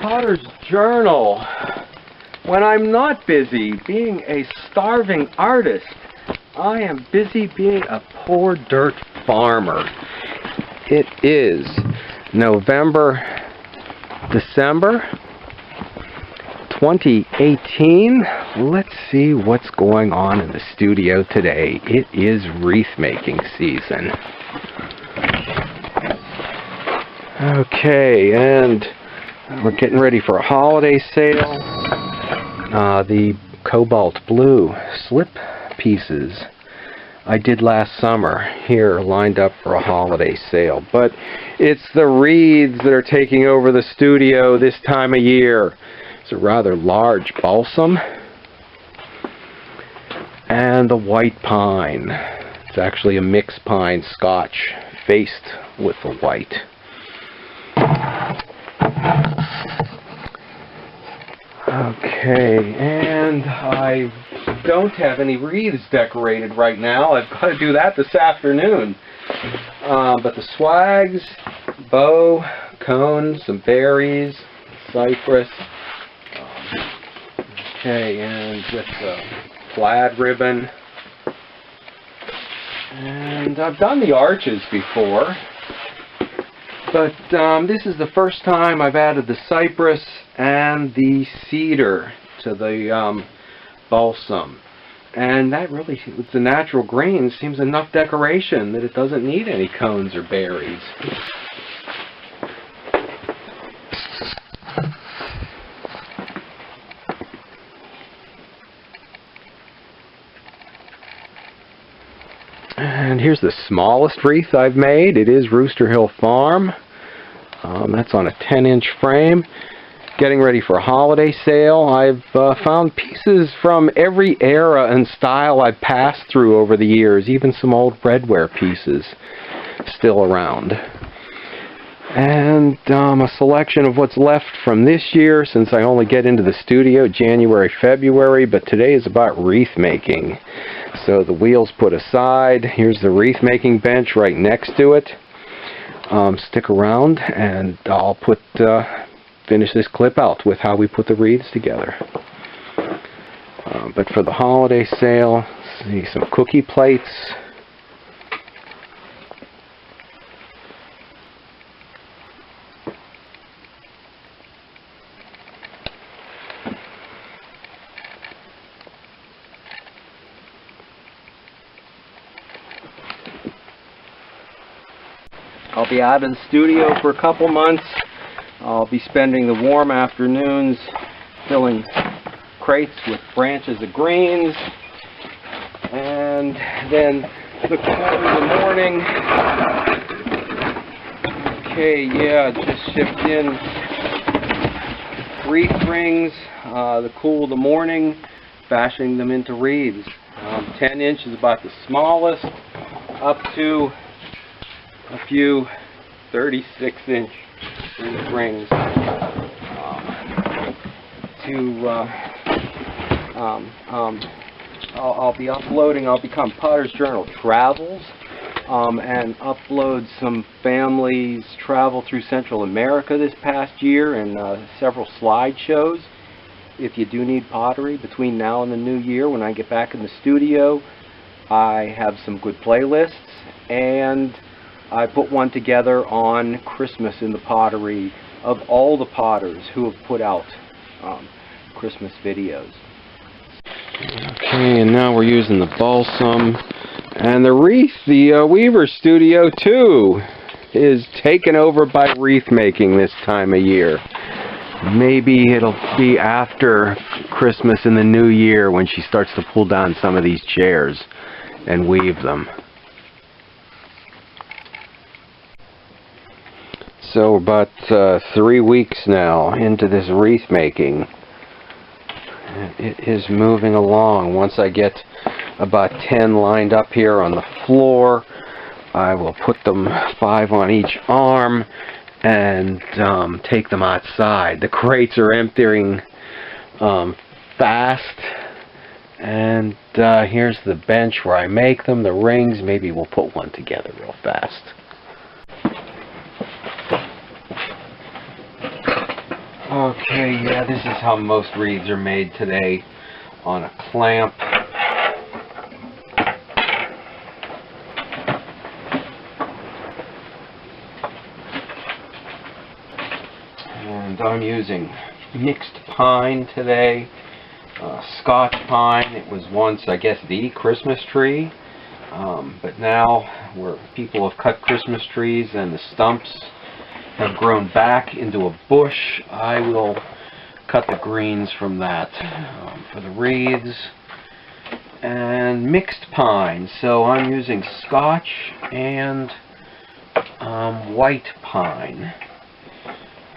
Potter's Journal. When I'm not busy being a starving artist, I am busy being a poor dirt farmer. It is December 2018. Let's see what's going on in the studio today. It is wreath making season. Okay, and we're getting ready for a holiday sale. The cobalt blue slip pieces I did last summer here lined up for a holiday sale, but it's the wreaths that are taking over the studio this time of year. It's a rather large balsam and the white pine. It's actually a mixed pine scotch faced with the white. Okay, and I don't have any wreaths decorated right now. I've got to do that this afternoon. But the swags, bow, cones, some berries, cypress. Okay, and with the plaid ribbon. And I've done the arches before. But this is the first time I've added the cypress and the cedar to the balsam. And that really, with the natural green, seems enough decoration that it doesn't need any cones or berries. And here's the smallest wreath I've made. It is Rooster Hill Farm. That's on a 10-inch frame. Getting ready for a holiday sale. I've found pieces from every era and style I've passed through over the years, even some old redware pieces still around. And a selection of what's left from this year, since I only get into the studio January, February, but today is about wreath making. So the wheels put aside. Here's the wreath making bench right next to it. Stick around and I'll finish this clip out with how we put the wreaths together. But for the holiday sale, see some cookie plates. I'll be out of the studio for a couple months. I'll be spending the warm afternoons filling crates with branches of greens, and then the cool in the morning. Okay, yeah, just shipped in wreath rings. The cool of the morning, fashioning them into wreaths. 10 inch is about the smallest, up to a few 36-inch rings. I'll be uploading. I'll become Potter's Journal Travels and upload some families' travel through Central America this past year and several slideshows. If you do need pottery between now and the new year, when I get back in the studio, I have some good playlists, and I put one together on Christmas in the pottery of all the potters who have put out Christmas videos. Okay, and now we're using the balsam. And the wreath, the Weaver Studio 2 is taken over by wreath making this time of year. Maybe it'll be after Christmas in the new year when she starts to pull down some of these chairs and weave them. So about 3 weeks now into this wreath making. It is moving along. Once I get about 10 lined up here on the floor, I will put them 5 on each arm and take them outside. The crates are emptying fast, and here's the bench where I make them. The rings, maybe we'll put one together real fast. Okay, yeah, this is how most wreaths are made today, on a clamp. And I'm using mixed pine today, Scotch pine. It was once, I guess, the Christmas tree, but now where people have cut Christmas trees and the stumps have grown back into a bush, I will cut the greens from that for the wreaths. And mixed pine, so I'm using Scotch and white pine.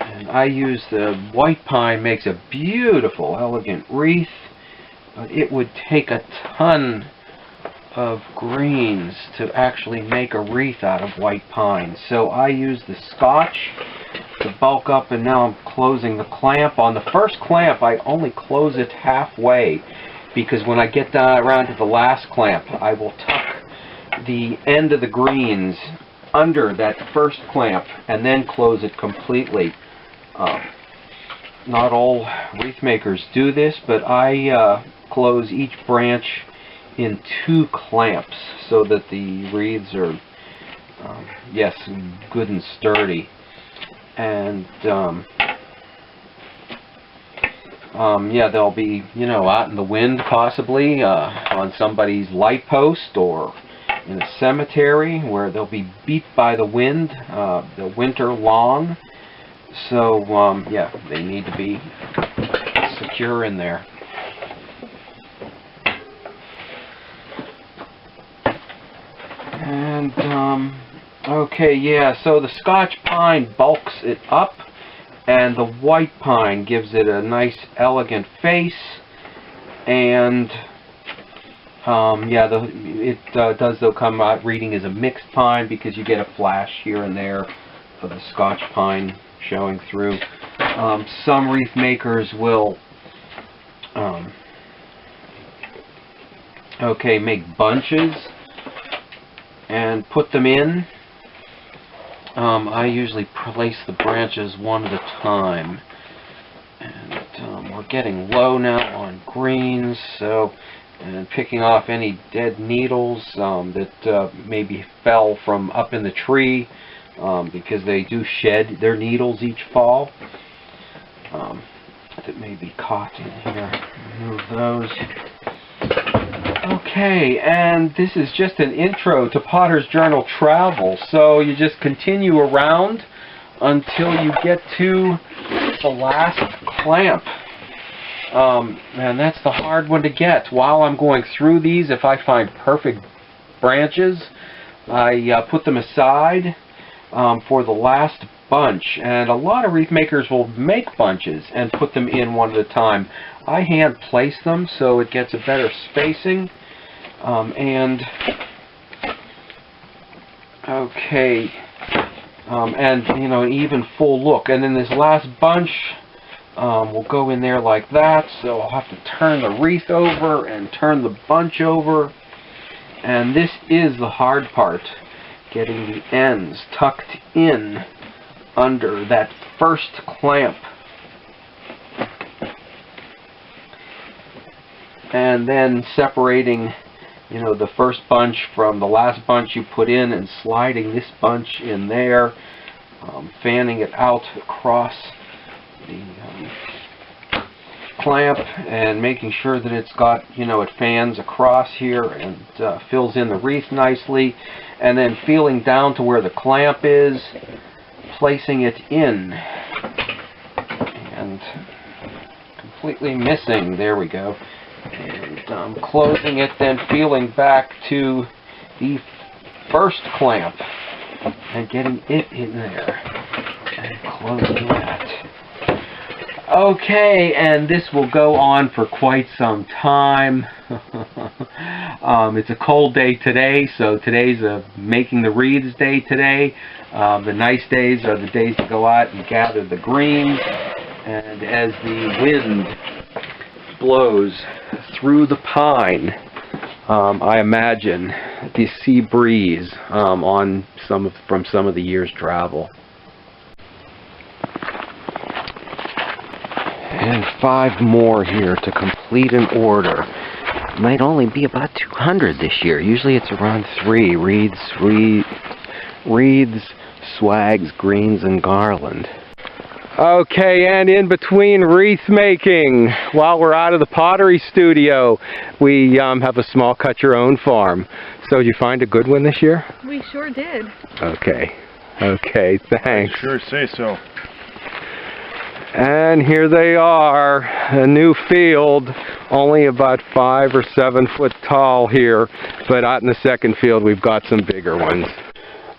And I use the white pine, makes a beautiful, elegant wreath, but it would take a ton of greens to actually make a wreath out of white pine. So I use the Scotch to bulk up, and now I'm closing the clamp. On the first clamp, I only close it halfway, because when I get down around to the last clamp, I will tuck the end of the greens under that first clamp and then close it completely. Not all wreath makers do this, but I close each branch in 2 clamps so that the wreaths are, yes, good and sturdy. And yeah, they'll be, you know, out in the wind possibly, on somebody's light post or in a cemetery where they'll be beat by the wind the winter long. So yeah, they need to be secure in there. And okay, yeah, so the Scotch pine bulks it up, and the white pine gives it a nice elegant face. And yeah, it does though come out reading as a mixed pine, because you get a flash here and there of the Scotch pine showing through. Some wreath makers will okay, make bunches and put them in. I usually place the branches one at a time. And we're getting low now on greens, so, and picking off any dead needles that maybe fell from up in the tree, because they do shed their needles each fall. That may be caught in here. Remove those. Okay, and this is just an intro to Potter's Journal Travel. So you just continue around until you get to the last clamp. And that's the hard one to get. While I'm going through these, if I find perfect branches, I put them aside for the last bunch. And a lot of wreath makers will make bunches and put them in one at a time. I hand place them so it gets a better spacing. And okay, and you know, even full look. And then this last bunch will go in there like that. So I'll have to turn the wreath over and turn the bunch over. And this is the hard part, getting the ends tucked in under that first clamp. And then separating, you know, the first bunch from the last bunch you put in, and sliding this bunch in there, fanning it out across the clamp, and making sure that it's got, you know, it fans across here and fills in the wreath nicely, and then feeling down to where the clamp is, placing it in, and completely missing, there we go. And closing it, then feeling back to the first clamp and getting it in there and closing that. Okay, and this will go on for quite some time. It's a cold day today, so today's a making the wreaths day today. The nice days are the days to go out and gather the greens, and as the wind blows through the pine, I imagine the sea breeze on from some of the year's travel. And 5 more here to complete an order. Might only be about 200 this year. Usually it's around 3. Wreaths, swags, greens, and garland. Okay, and in between wreath making, while we're out of the pottery studio, we have a small cut-your-own farm. So did you find a good one this year? We sure did. Okay. Okay, thanks. I sure say so. And here they are, a new field, only about 5 or 7 foot tall here, but out in the second field we've got some bigger ones.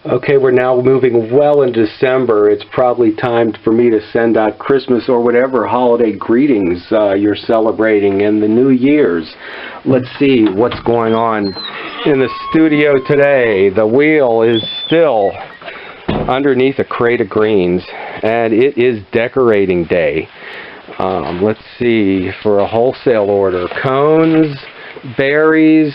Okay, we're now moving well into December. It's probably time for me to send out Christmas or whatever holiday greetings you're celebrating in the New Year's. Let's see what's going on in the studio today. The wheel is still underneath a crate of greens, and it is decorating day. Let's see, for a wholesale order, cones, berries.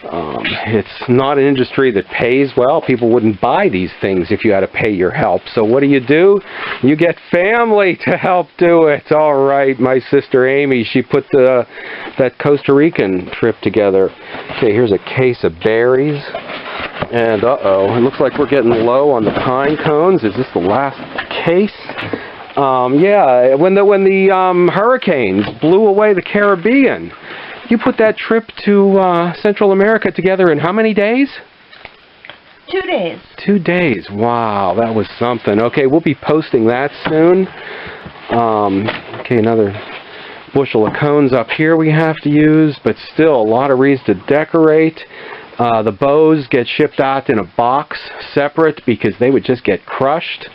It's not an industry that pays well. People wouldn't buy these things if you had to pay your help. So what do? You get family to help do it. All right, my sister Amy, she put that Costa Rican trip together. Okay, here's a case of berries. And it looks like we're getting low on the pine cones. Is this the last case? Yeah, when the hurricanes blew away the Caribbean, you put that trip to Central America together in how many days? 2 days. 2 days. Wow, that was something. Okay, we'll be posting that soon. Okay, another bushel of cones up here we have to use, but still a lot of wreaths to decorate. The bows get shipped out in a box separate because they would just get crushed.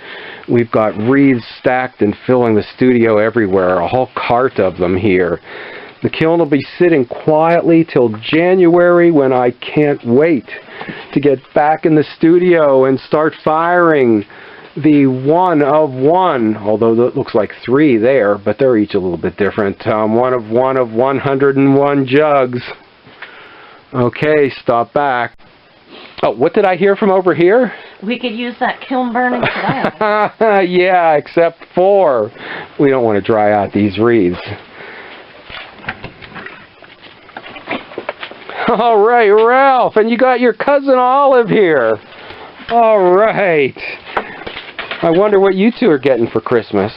We've got wreaths stacked and filling the studio everywhere, a whole cart of them here. The kiln will be sitting quietly till January, when I can't wait to get back in the studio and start firing the one of one, although that looks like 3 there, but they're each a little bit different. One of 101 jugs. Okay, stop back. Oh, what did I hear from over here? We could use that kiln burning today. Yeah, except for we don't want to dry out these wreaths. All right, Ralph, and you got your cousin Olive here. All right. I wonder what you two are getting for Christmas.